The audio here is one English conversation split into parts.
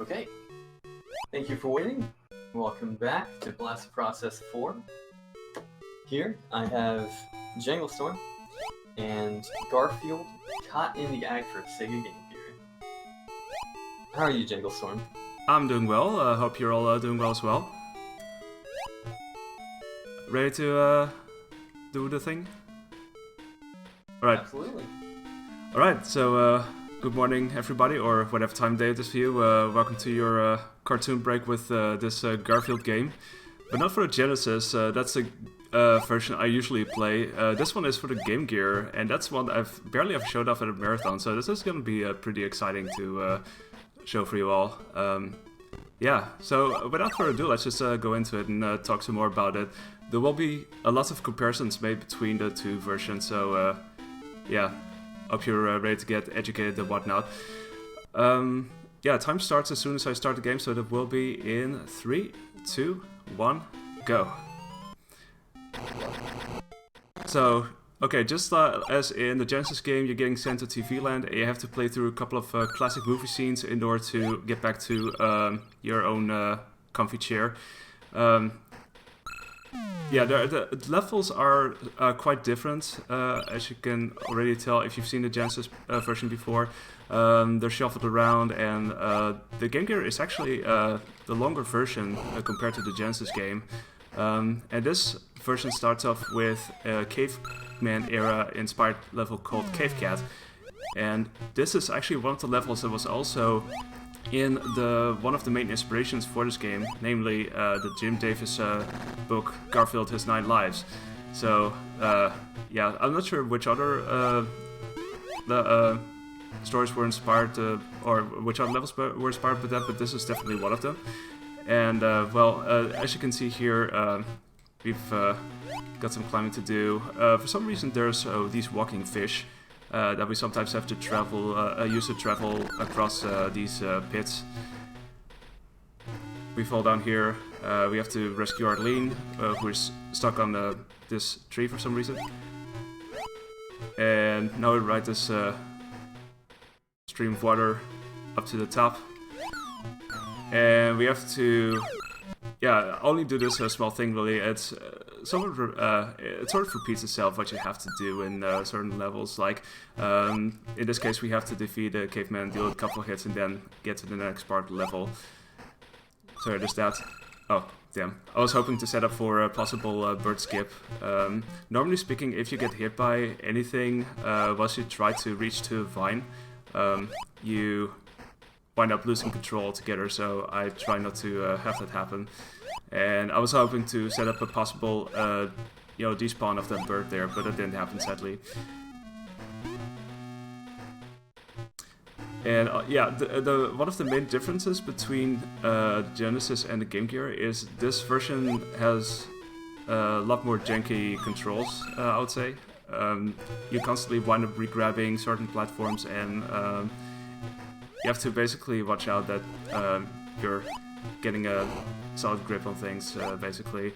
Okay, thank you for waiting. Welcome back to Blast Process 4. Here I have Janglestorm and Garfield caught in the act for Sega Game Gear. How are you, Janglestorm? I'm doing well. I hope you're all doing well as well. Ready to do the thing? Alright. Absolutely. Alright, so good morning everybody, or whatever time of day it is for you. Welcome to your cartoon break with this Garfield game. But not for the Genesis, that's the version I usually play. This one is for the Game Gear, and that's one I've barely ever showed off at a marathon, so this is going to be pretty exciting to show for you all. Yeah, so without further ado, let's just go into it and talk some more about it. There will be a lot of comparisons made between the two versions, so yeah, hope you're ready to get educated and whatnot. Yeah, time starts as soon as I start the game, so that will be in 3, 2, 1, go. So, okay, just as in the Genesis game, you're getting sent to TV Land, and you have to play through a couple of classic movie scenes in order to get back to your own comfy chair. Yeah, the levels are quite different, as you can already tell if you've seen the Genesis version before. They're shuffled around, and the Game Gear is actually the longer version compared to the Genesis game. And this version starts off with a caveman era inspired level called Cave Cat. And this is actually one of the levels that was also in one of the main inspirations for this game, namely the Jim Davis book Garfield: His 9 Lives. So yeah, I'm not sure which other stories were inspired or which other levels were inspired by that, but this is definitely one of them. And well, as you can see here, we've got some climbing to do. For some reason there's these walking fish that we sometimes have to use to travel across these pits. We fall down here. We have to rescue Arlene, who is stuck on this tree for some reason. And now we ride this stream of water up to the top. And we have to, yeah, only do this small thing really. It's it sort of repeats itself what you have to do in certain levels. Like in this case, we have to defeat a caveman, deal a couple of hits, and then get to the next part of the level. So there's that. Oh, damn. I was hoping to set up for a possible bird skip. Normally speaking, if you get hit by anything once you try to reach to a vine, you wind up losing control altogether, so I try not to have that happen. And I was hoping to set up a possible, despawn of that bird there, but it didn't happen, sadly. And yeah, one of the main differences between Genesis and the Game Gear is this version has a lot more janky controls, I would say. You constantly wind up re-grabbing certain platforms, and you have to basically watch out that you're getting a solid grip on things, basically.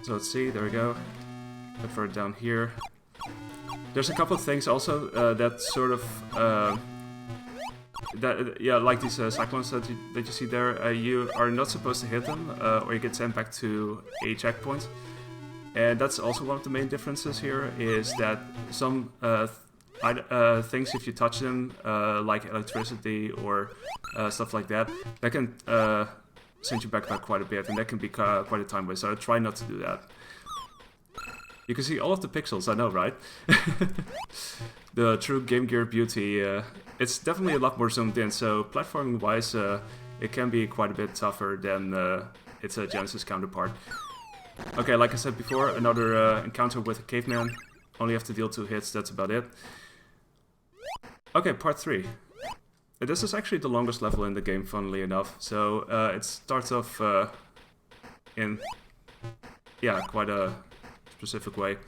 So let's see, there we go. Get further down here. There's a couple of things also that sort of, like these cyclones that you see there, you are not supposed to hit them, or you get sent back to a checkpoint. And that's also one of the main differences here, is that some things, if you touch them, like electricity or stuff like that, that can send you back by quite a bit, and that can be quite a time waste, so I try not to do that. You can see all of the pixels, I know, right? The true Game Gear beauty. It's definitely a lot more zoomed in, so platforming-wise, it can be quite a bit tougher than its Genesis counterpart. Okay, like I said before, another encounter with a caveman. Only have to deal 2 hits, that's about it. Okay, part 3. This is actually the longest level in the game, funnily enough. So it starts off in, yeah, quite a specific way.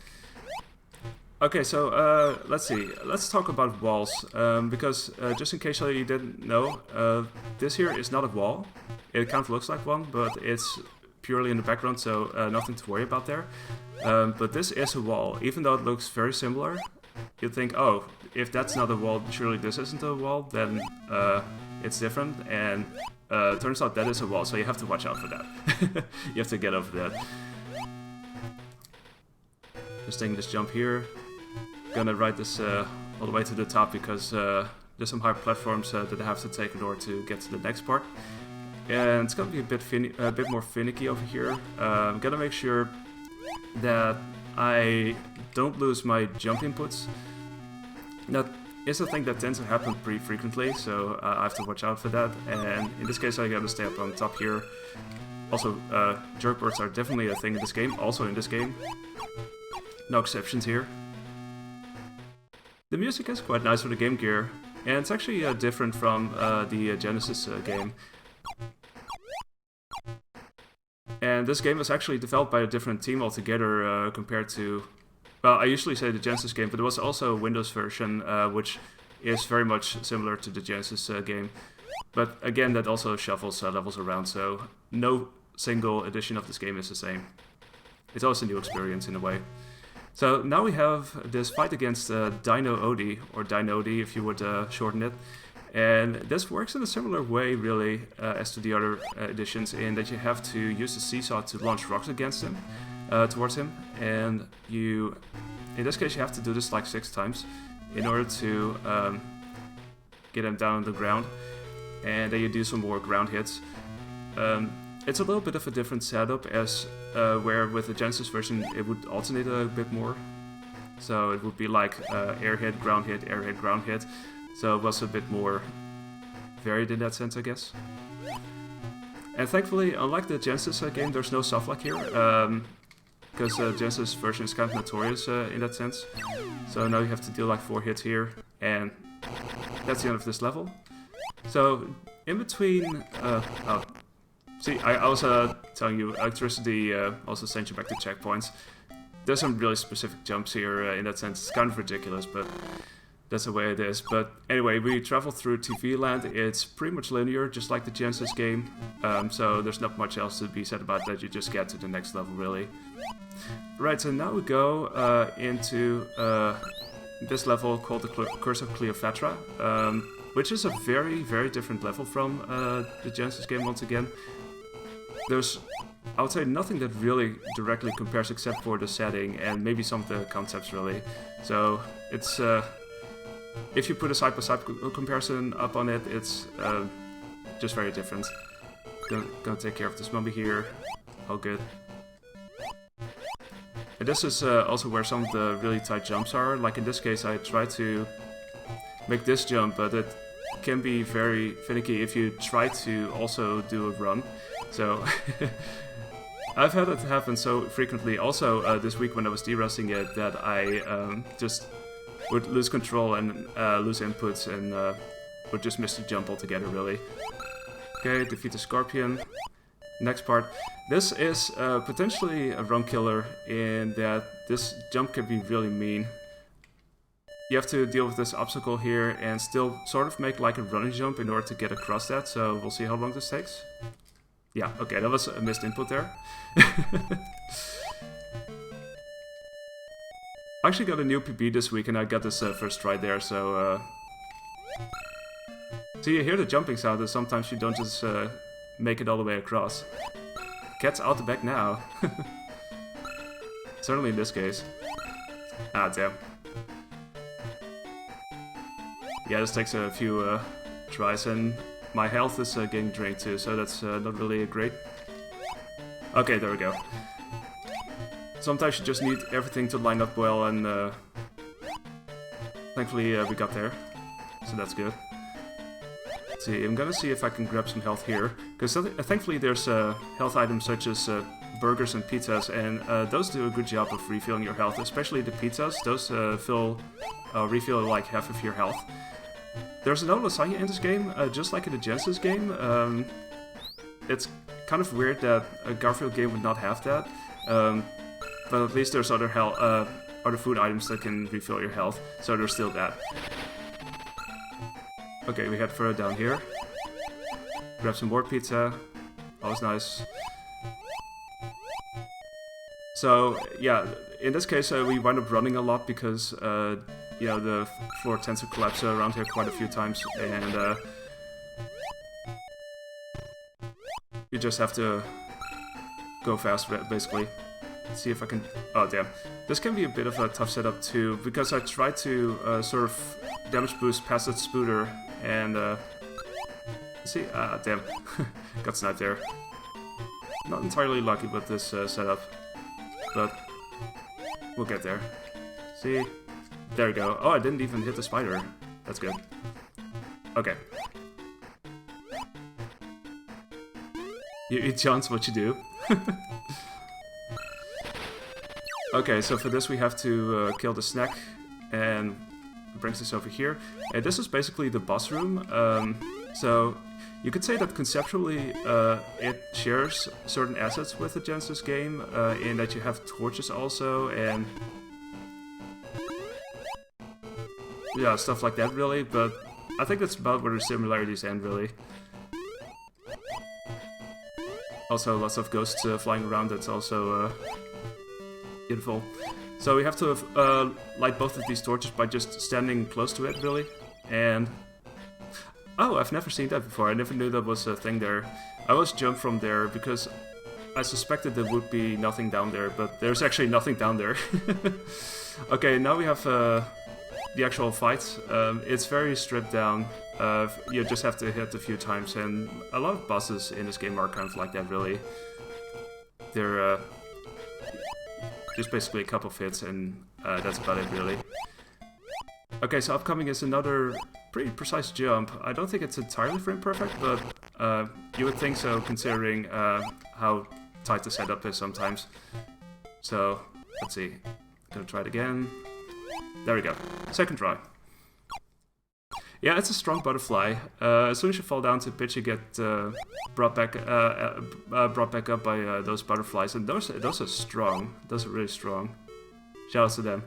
Okay, so let's see. Let's talk about walls, because just in case you didn't know, this here is not a wall. It kind of looks like one, but it's purely in the background, so nothing to worry about there. But this is a wall. Even though it looks very similar, you'd think, oh, if that's not a wall, surely this isn't a wall, then it's different, and turns out that is a wall, so you have to watch out for that. You have to get over that. Just taking this jump here. Gonna ride this all the way to the top because there's some high platforms that I have to take in order to get to the next part. And it's gonna be a bit more finicky over here. I'm gonna make sure that I don't lose my jump inputs. That is a thing that tends to happen pretty frequently, so I have to watch out for that. And in this case, I gotta stay up on top here. Also, jerkboards are definitely a thing in this game. Also in this game, no exceptions here. The music is quite nice for the Game Gear, and it's actually different from the Genesis game. And this game was actually developed by a different team altogether compared to... Well, I usually say the Genesis game, but there was also a Windows version, which is very much similar to the Genesis game. But again, that also shuffles levels around, so no single edition of this game is the same. It's always a new experience in a way. So now we have this fight against Dino Odie, or Dino Odie if you would shorten it. And this works in a similar way, really, as to the other editions, in that you have to use the seesaw to launch rocks against him, towards him. And you, in this case, you have to do this like 6 times in order to get him down on the ground. And then you do some more ground hits. It's a little bit of a different setup, as where with the Genesis version it would alternate a bit more. So it would be like air hit, ground hit, air hit, ground hit. So it was a bit more varied in that sense, I guess. And thankfully, unlike the Genesis game, there's no softlock here. Because the Genesis version is kind of notorious in that sense. So now you have to deal like 4 hits here, and that's the end of this level. So in between... See, I was telling you, electricity also sends you back to checkpoints. There's some really specific jumps here in that sense. It's kind of ridiculous, but that's the way it is. But anyway, we travel through TV land. It's pretty much linear, just like the Genesis game. So there's not much else to be said about that. You just get to the next level, really. Right, so now we go into this level called the Curse of Cleopatra. Which is a very, very different level from the Genesis game once again. There's, I would say, nothing that really directly compares except for the setting and maybe some of the concepts, really. So it's, if you put a side-by-side comparison up on it, it's just very different. Gonna take care of this mummy here. All good. And this is also where some of the really tight jumps are. Like in this case, I tried to make this jump, but it can be very finicky if you try to also do a run. So I've had it happen so frequently also this week when I was de-rusting it, that I just would lose control and lose inputs and would just miss the jump altogether, really. Okay, defeat the scorpion. Next part. This is potentially a run killer in that this jump can be really mean. You have to deal with this obstacle here and still sort of make like a running jump in order to get across that, so we'll see how long this takes. Yeah, okay, that was a missed input there. I actually got a new PB this week and I got this first try there, so... So you hear the jumping sound and sometimes you don't just make it all the way across. Cat's out the back now. Certainly in this case. Ah, damn. Yeah, this takes a few tries, and my health is getting drained too, so that's not really great. Okay, there we go. Sometimes you just need everything to line up well, and thankfully we got there, so that's good. Let's see, I'm gonna see if I can grab some health here, because thankfully there's health items such as burgers and pizzas, and those do a good job of refilling your health, especially the pizzas. Those refill like half of your health. There's no lasagna in this game, just like in the Genesis game. It's kind of weird that a Garfield game would not have that, but at least there's other food items that can refill your health, so there's still that. Okay, we head further down here. Grab some more pizza. Always nice. So, yeah, in this case we wind up running a lot because you know, the floor tends to collapse around here quite a few times, and you just have to go fast, basically. Let's see if I can... Oh, damn. This can be a bit of a tough setup, too, because I tried to sort of damage boost past that spooter, and... see? Damn. Got sniped there. Not entirely lucky with this setup, but we'll get there. See? There we go. Oh, I didn't even hit the spider. That's good. Okay. You chance what you do. Okay, so for this we have to kill the snack, and it brings us over here. And this is basically the boss room. So you could say that conceptually it shares certain assets with the Genesis game, in that you have torches also, and yeah, stuff like that really, but I think that's about where the similarities end really. Also lots of ghosts flying around, that's also beautiful. So we have to light both of these torches by just standing close to it really, and... Oh, I've never seen that before. I never knew that was a thing there. I always jumped from there because I suspected there would be nothing down there, but there's actually nothing down there. Okay, now we have the actual fight. It's very stripped down. You just have to hit a few times, and a lot of bosses in this game are kind of like that, really. They're just basically a couple of hits, and that's about it, really. Okay, so upcoming is another pretty precise jump. I don't think it's entirely frame perfect, but you would think so considering how tight the setup is sometimes. So, let's see. Gonna try it again. There we go. Second try. Yeah, it's a strong butterfly. As soon as you fall down to pitch, you get brought back up by those butterflies, and those are strong. Those are really strong. Shout out to them.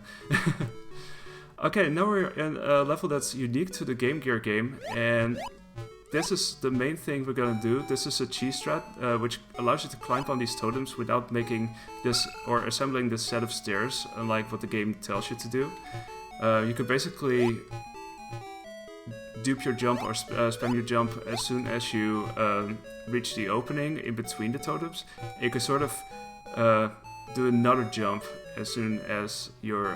Okay, now we're in a level that's unique to the Game Gear game, and this is the main thing we're gonna do. This is a cheese strat, which allows you to climb on these totems without making this, or assembling this set of stairs, unlike what the game tells you to do. You can basically dupe your jump or spam your jump as soon as you reach the opening in between the totems. You can sort of do another jump as soon as you're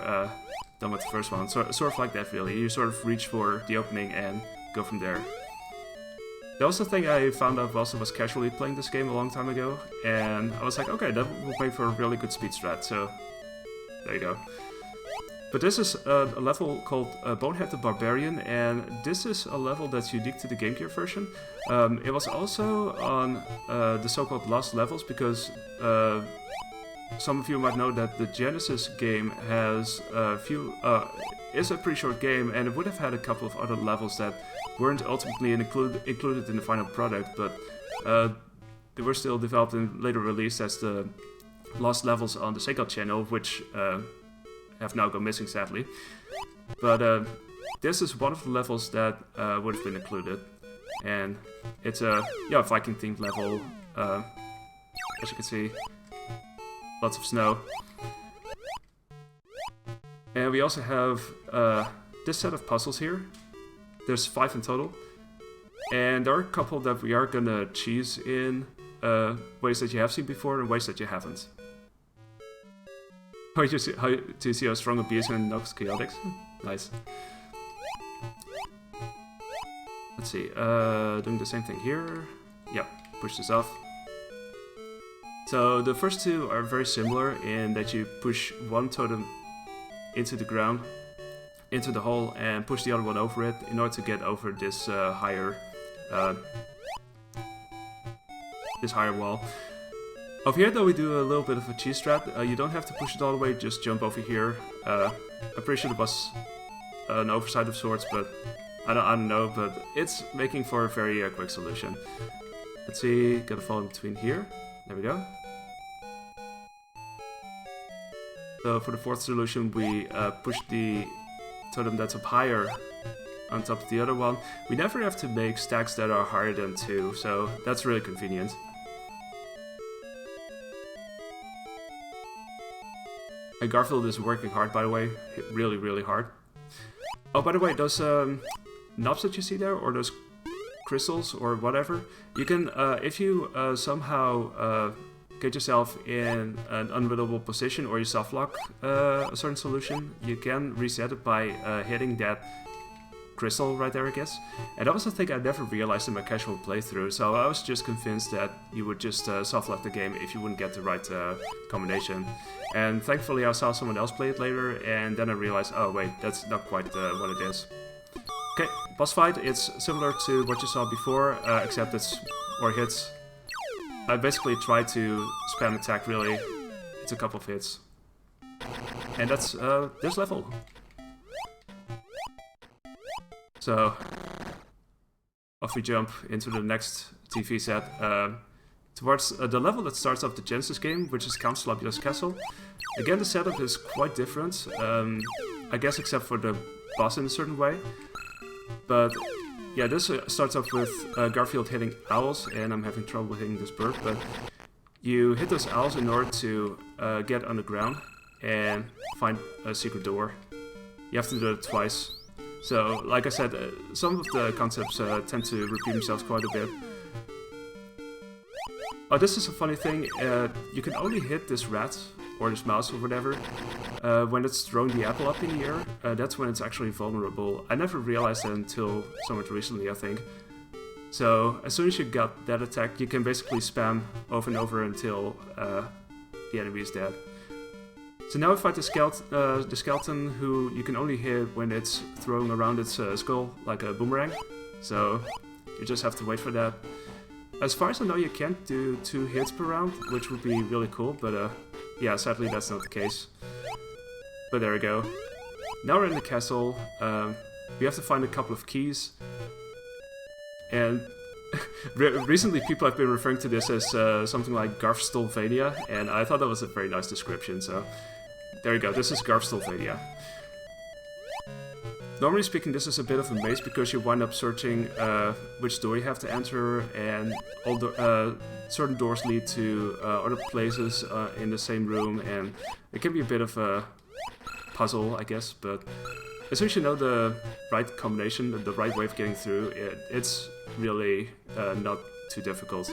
done with the first one. So, sort of like that, really. You sort of reach for the opening and go from there. That was the thing I found out whilst I was casually playing this game a long time ago, and I was like, okay, that will make for a really good speed strat, so there you go. But this is a level called Bonehead the Barbarian, and this is a level that's unique to the Game Gear version. It was also on the so-called Lost Levels, because some of you might know that the Genesis game has is a pretty short game, and it would have had a couple of other levels that weren't ultimately included in the final product, but they were still developed and later released as the Lost Levels on the Sega channel, which have now gone missing, sadly. But this is one of the levels that would have been included, and it's a Viking-themed level, as you can see. Lots of snow. And we also have this set of puzzles here. There's 5 in total. And there are a couple that we are gonna cheese in ways that you have seen before and ways that you haven't. How do you see how strong a beast and Nox Chaotix? Nice. Let's see, doing the same thing here. Yep, push this off. So the first two are very similar in that you push one totem into the ground, into the hole, and push the other one over it in order to get over this higher wall. Over here though we do a little bit of a cheese strat. You don't have to push it all the way, just jump over here. I'm pretty sure it was an oversight of sorts, but I don't know, but it's making for a very quick solution. Let's see, gotta fall in between here. There we go. So for the fourth solution, we push the totem that's up higher on top of the other one. We never have to make stacks that are higher than 2, so that's really convenient. And Garfield is working hard, by the way, really, really hard. Oh, by the way, those knobs that you see there, or those crystals, or whatever, you can, if you somehow get yourself in an unwinnable position, or you softlock a certain solution, you can reset it by hitting that crystal right there, I guess. And that was a thing I never realized in my casual playthrough, so I was just convinced that you would just softlock the game if you wouldn't get the right combination. And thankfully I saw someone else play it later, and then I realized, oh wait, that's not quite what it is. Okay, boss fight, it's similar to what you saw before, except it's more hits. I basically tried to spam attack, really. It's a couple of hits. And that's this level. So, off we jump into the next TV set. Towards the level that starts off the Genesis game, which is Count Slapula's Castle. Again, the setup is quite different, I guess except for the boss in a certain way. But yeah, this starts off with Garfield hitting owls, and I'm having trouble hitting this bird, but you hit those owls in order to get underground and find a secret door. You have to do it twice. So, like I said, some of the concepts tend to repeat themselves quite a bit. Oh, this is a funny thing. You can only hit this rat, or this mouse or whatever, when it's throwing the apple up in the air. That's when it's actually vulnerable. I never realized that until somewhat recently, I think. So, as soon as you got that attack, you can basically spam over and over until the enemy is dead. So now we fight the skeleton, who you can only hit when it's throwing around its skull like a boomerang. So you just have to wait for that. As far as I know, you can't do 2 hits per round, which would be really cool, but yeah, sadly that's not the case. But there we go. Now we're in the castle. We have to find a couple of keys. And recently people have been referring to this as something like Garfstolvania, and I thought that was a very nice description, so there you go, this is Garfstolvania. Normally speaking, this is a bit of a maze because you wind up searching which door you have to enter, and all certain doors lead to other places in the same room, and it can be a bit of a puzzle, I guess, but as soon as you know the right combination, the right way of getting through, it's really not too difficult.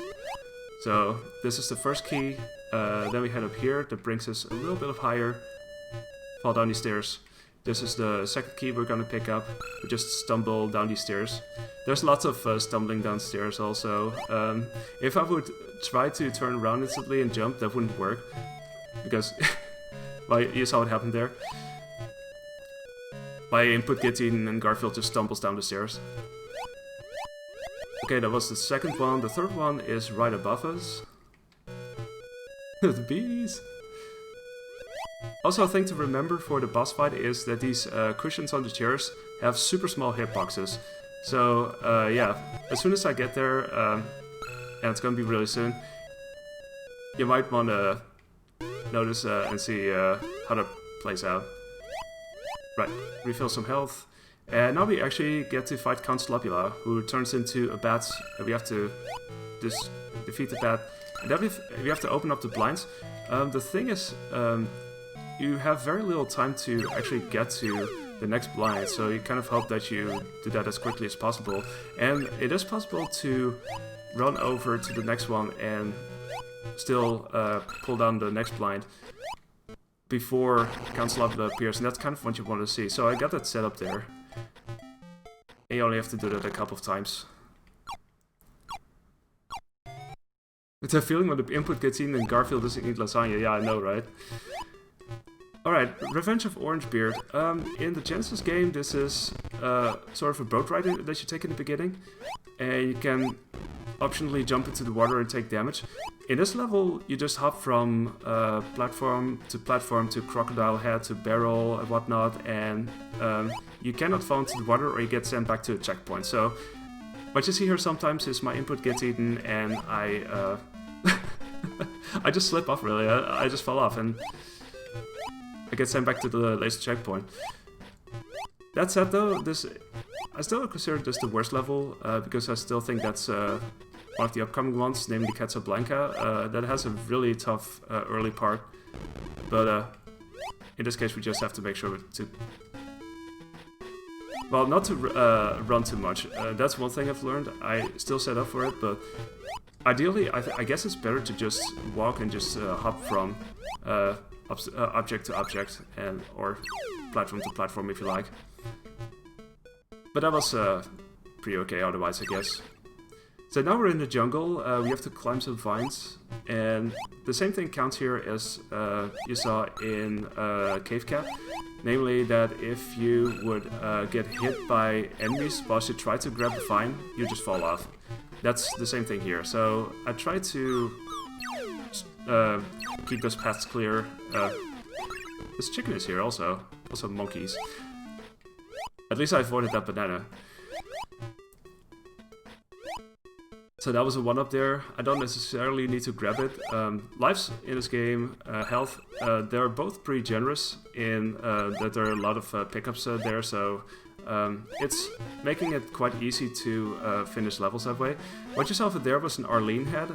So this is the first key, then we head up here, that brings us a little bit of higher, fall down these stairs. This is the second key we're gonna pick up. We just stumble down these stairs. There's lots of stumbling downstairs also. If I would try to turn around instantly and jump, that wouldn't work. Because, well, you saw what happened there. My input gets eaten and Garfield just stumbles down the stairs. Okay, that was the second one. The third one is right above us. The bees! Also, a thing to remember for the boss fight is that these cushions on the chairs have super small hitboxes. So, yeah, as soon as I get there, and it's gonna be really soon, you might want to notice and see how that plays out. Right, refill some health. And now we actually get to fight Count Slapula, who turns into a bat. We have to just defeat the bat. And then we have to open up the blinds. The thing is, you have very little time to actually get to the next blind, so you kind of hope that you do that as quickly as possible. And it is possible to run over to the next one and still pull down the next blind before Count Slapula appears, and that's kind of what you want to see. So I got that set up there. And you only have to do that a couple of times. It's a feeling when the input gets eaten and Garfield doesn't eat lasagna. Yeah, I know, right? Alright, Revenge of Orangebeard. In the Genesis game, this is sort of a boat ride that you take in the beginning. And you can optionally jump into the water and take damage. In this level, you just hop from platform to crocodile head to barrel and whatnot, and you cannot fall into the water or you get sent back to a checkpoint. So what you see here sometimes is my input gets eaten and I I just slip off, really. I just fall off and I get sent back to the latest checkpoint. That said though, I still consider this the worst level, because I still think that's one of the upcoming ones, namely Casablanca. That has a really tough early part, but in this case we just have to make sure to well, not to run too much. That's one thing I've learned. I still set up for it, but ideally, I guess it's better to just walk and just hop from object to object, or platform to platform if you like. But that was pretty okay otherwise, I guess. So now we're in the jungle. We have to climb some vines, and the same thing counts here as you saw in Cave Cat. Namely, that if you would get hit by enemies whilst you try to grab the vine, you just fall off. That's the same thing here. So I try to keep those paths clear. This chicken is here also monkeys. At least I avoided that banana. So that was a 1-up there. I don't necessarily need to grab it. Lives in this game, health, they're both pretty generous in that there are a lot of pickups there, so it's making it quite easy to finish levels that way. What you saw over there was an Arlene head.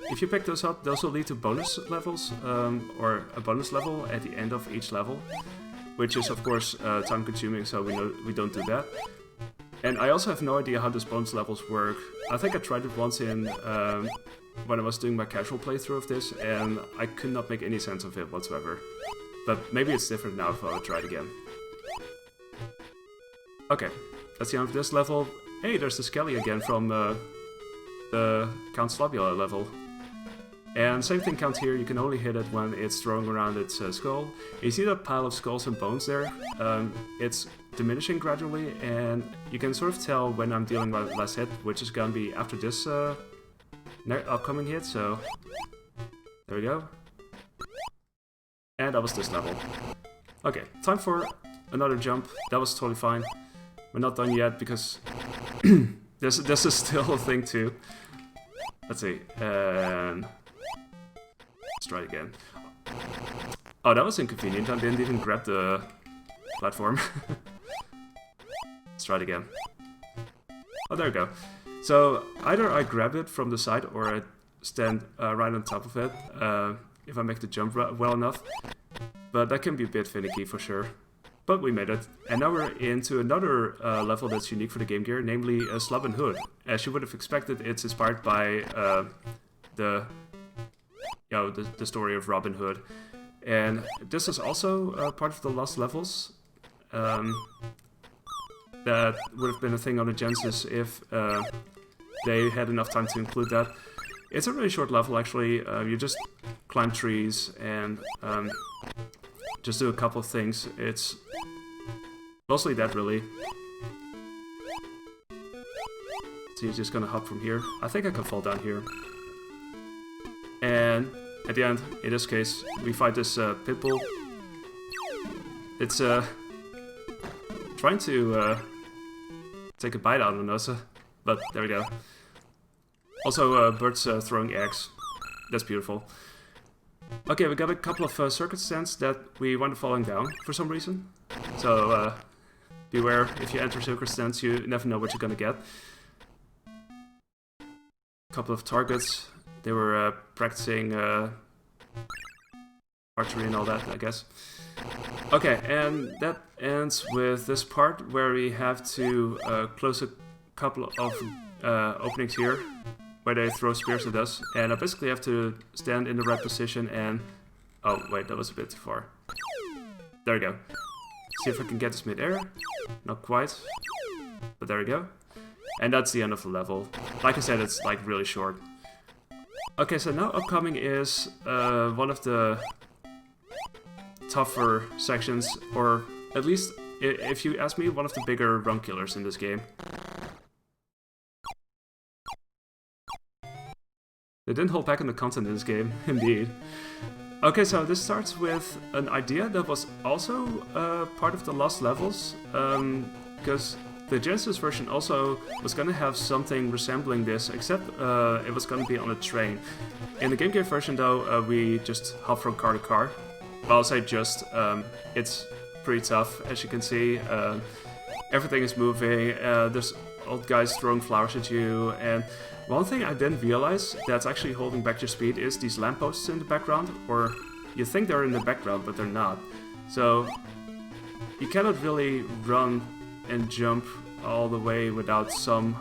If you pick those up, those will lead to bonus levels, or a bonus level at the end of each level, which is of course time consuming, so we don't do that. And I also have no idea how those bonus levels work. I think I tried it once in when I was doing my casual playthrough of this, and I could not make any sense of it whatsoever. But maybe it's different now if I would try it again. Okay, that's the end of this level. Hey, there's the Skelly again from the Count Slobula level. And same thing counts here, you can only hit it when it's throwing around its skull. You see that pile of skulls and bones there? It's diminishing gradually, and you can sort of tell when I'm dealing with less hit, which is gonna be after this upcoming hit, so there we go. And that was this level. Okay, time for another jump. That was totally fine. We're not done yet because this is still a thing too. Let's see, and let's try it again. Oh, that was inconvenient. I didn't even grab the platform. Let's try it again. Oh, there we go. So either I grab it from the side or I stand right on top of it if I make the jump well enough. But that can be a bit finicky for sure. But we made it. And now we're into another level that's unique for the Game Gear, namely Slub and Hood. As you would have expected, it's inspired by the story of Robin Hood. And this is also part of the Lost Levels. That would have been a thing on the Genesis if they had enough time to include that. It's a really short level actually. You just climb trees and just do a couple of things. It's mostly that really. So you're just gonna hop from here. I think I can fall down here. And at the end, in this case, we fight this pit bull. It's trying to take a bite out of us, but there we go. Also, birds throwing eggs. That's beautiful. Okay, we got a couple of circuit stands that we want falling down for some reason. So beware, if you enter circuit stands, you never know what you're gonna get. Couple of targets. They were practicing archery and all that, I guess. Okay, and that ends with this part where we have to close a couple of openings here where they throw spears at us, and I basically have to stand in the right position and... Oh, wait, that was a bit too far. There we go. See if I can get this mid-air. Not quite, but there we go. And that's the end of the level. Like I said, it's like really short. Okay, so now upcoming is one of the tougher sections, or at least, if you ask me, one of the bigger run killers in this game. They didn't hold back on the content in this game, indeed. Okay, so this starts with an idea that was also part of the Lost Levels, because the Genesis version also was gonna have something resembling this, except it was gonna be on a train. In the Game Gear version though, we just hop from car to car. Well, I'll say just, it's pretty tough, as you can see. Everything is moving, there's old guys throwing flowers at you, and one thing I didn't realize that's actually holding back your speed is these lampposts in the background, or you think they're in the background, but they're not. So you cannot really run and jump all the way without some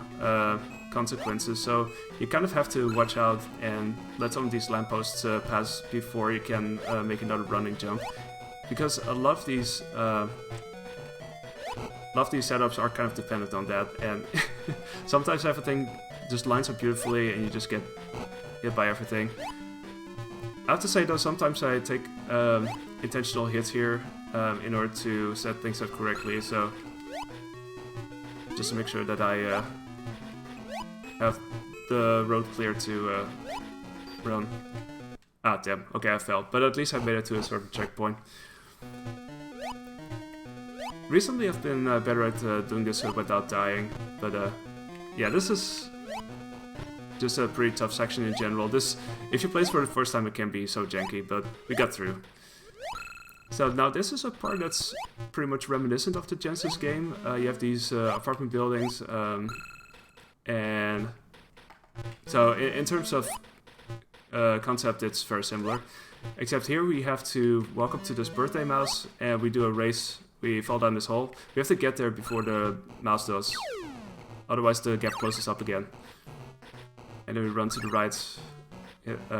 consequences, so you kind of have to watch out and let some of these lampposts pass before you can make another running jump, because a lot of these setups are kind of dependent on that, and sometimes everything just lines up beautifully and you just get hit by everything. I have to say though, sometimes I take intentional hits here in order to set things up correctly, so just to make sure that I have the road clear to run. Ah, damn. Okay, I fell, but at least I made it to a certain checkpoint. Recently I've been better at doing this without dying, but yeah, this is just a pretty tough section in general. This, if you play this for the first time, it can be so janky, but we got through. So now this is a part that's pretty much reminiscent of the Genesis game. You have these apartment buildings, and so in terms of concept, it's very similar. Except here we have to walk up to this birthday mouse, and we do a race. We fall down this hole. We have to get there before the mouse does. Otherwise the gap closes up again. And then we run to the right,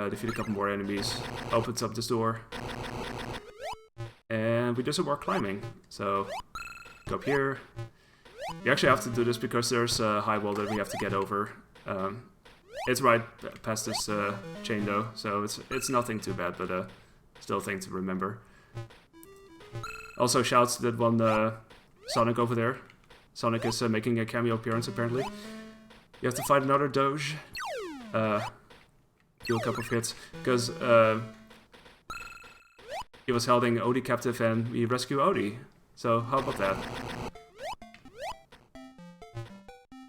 defeat a couple more enemies, opens up this door. And we do some more climbing. So, go up here. You actually have to do this because there's a high wall that we have to get over. It's right past this chain though, so it's nothing too bad, but still a thing to remember. Also shouts to that one Sonic over there. Sonic is making a cameo appearance apparently. You have to fight another Doge. Do a couple of hits, because he was holding Odie captive and we rescue Odie. So how about that?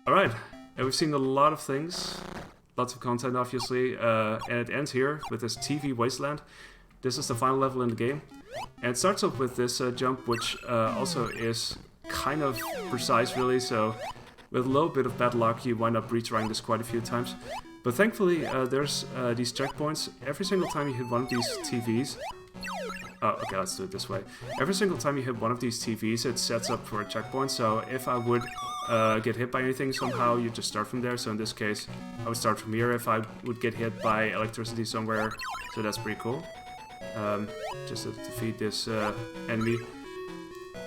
Alright, and we've seen a lot of things. Lots of content obviously, and it ends here with this TV wasteland. This is the final level in the game. And it starts off with this jump, which also is kind of precise really, so with a little bit of bad luck you wind up retrying this quite a few times. But thankfully there's these checkpoints. Every single time you hit one of these TVs... Oh, okay, let's do it this way. Every single time you hit one of these TVs, it sets up for a checkpoint, so if I would get hit by anything somehow, you just start from there. So in this case, I would start from here if I would get hit by electricity somewhere, so that's pretty cool. Just to defeat this enemy.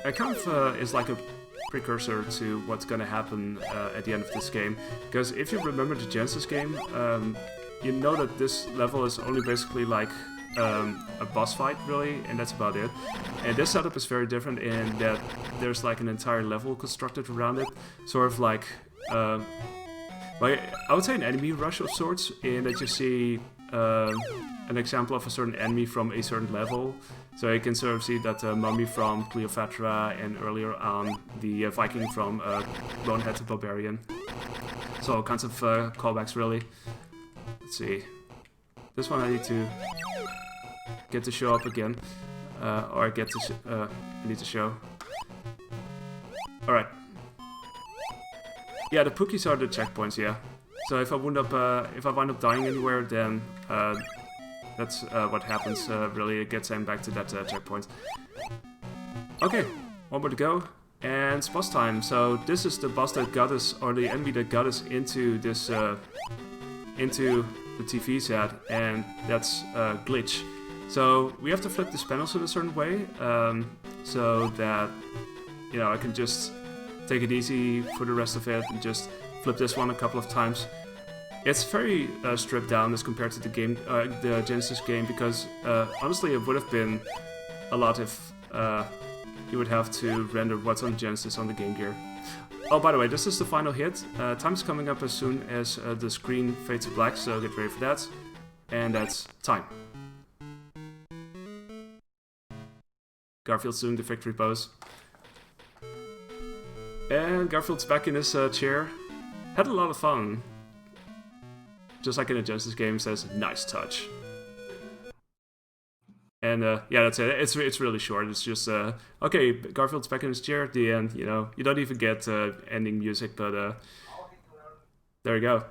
It kind of is like a precursor to what's gonna happen at the end of this game, because if you remember the Genesis game, you know that this level is only basically like a boss fight really, and that's about it. And this setup is very different in that there's like an entire level constructed around it, sort of like I would say an enemy rush of sorts, in that you see an example of a certain enemy from a certain level. So you can sort of see that mummy from Cleopatra, and earlier on the Viking from Bonehead the Barbarian. So all kinds of callbacks really. Let's see. This one I need to get to show up again, or I get to I need to show. All right. Yeah, the Pookies are the checkpoints. Yeah. So if I wind up dying anywhere, then that's what happens. Really, it gets sent back to that checkpoint. Okay, one more to go, and it's boss time. So this is the boss that got us, or the enemy that got us into this, into the TV set, and that's Glitch. So we have to flip these panels in a certain way, so that, you know, I can just take it easy for the rest of it and just flip this one a couple of times. It's very stripped down as compared to the game, the Genesis game, because honestly it would have been a lot if you would have to render what's on Genesis on the Game Gear. Oh, by the way, this is the final hit. Time's coming up as soon as the screen fades to black, so get ready for that. And that's time. Garfield's doing the victory pose. And Garfield's back in his chair. Had a lot of fun. Just like in the Genesis game, says, nice touch. And yeah, that's it. It's really short. It's just, okay, Garfield's back in his chair at the end, you know. You don't even get ending music, but there you go.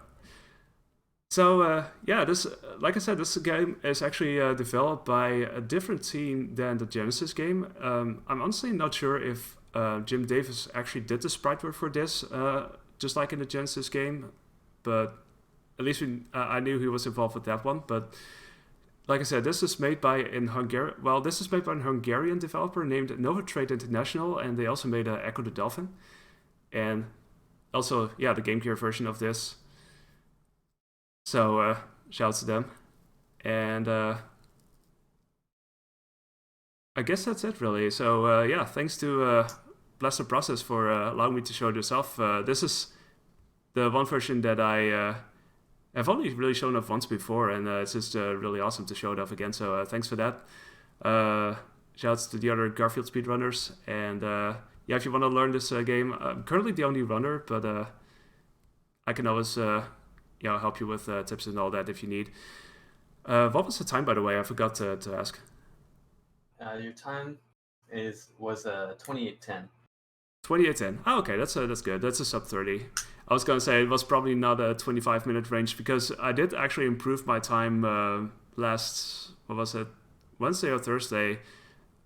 So, yeah, this, like I said, this game is actually developed by a different team than the Genesis game. I'm honestly not sure if Jim Davis actually did the sprite work for this, just like in the Genesis game, but at least I knew he was involved with that one. But like I said, this is made by an Hungarian developer named Novatrade International, and they also made Echo the Dolphin, and also the Game Gear version of this. So shouts to them, and I guess that's it really. So thanks to Blast the Process for allowing me to show this off. This is the one version that I have only really shown off once before, and it's just really awesome to show it off again. So thanks for that. Shouts to the other Garfield speedrunners, and if you want to learn this game, I'm currently the only runner, but I can always help you with tips and all that if you need. What was the time, by the way? I forgot to ask. Your time was 28:10. 28:10. Oh, okay, that's good. That's a sub 30. I was gonna say it was probably not a 25-minute range because I did actually improve my time last Wednesday or Thursday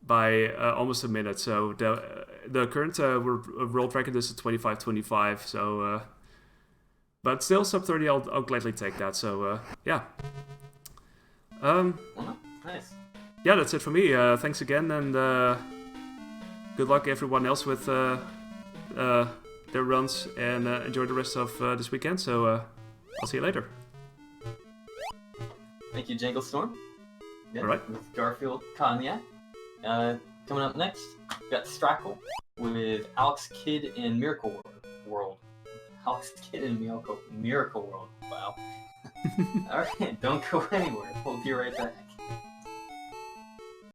by almost a minute. So the current world record is a 25:25. So, but still sub 30. I'll gladly take that. So Nice. Yeah, that's it for me. Thanks again, and good luck everyone else with their runs, and enjoy the rest of this weekend. So I'll see you later. Thank you, Janglestorm. All right. With Garfield Cognac. Coming up next, we got Strackle with Alex Kidd in Miracle World. Alex Kidd in Miracle World. Wow. All right, don't go anywhere. We'll be right back.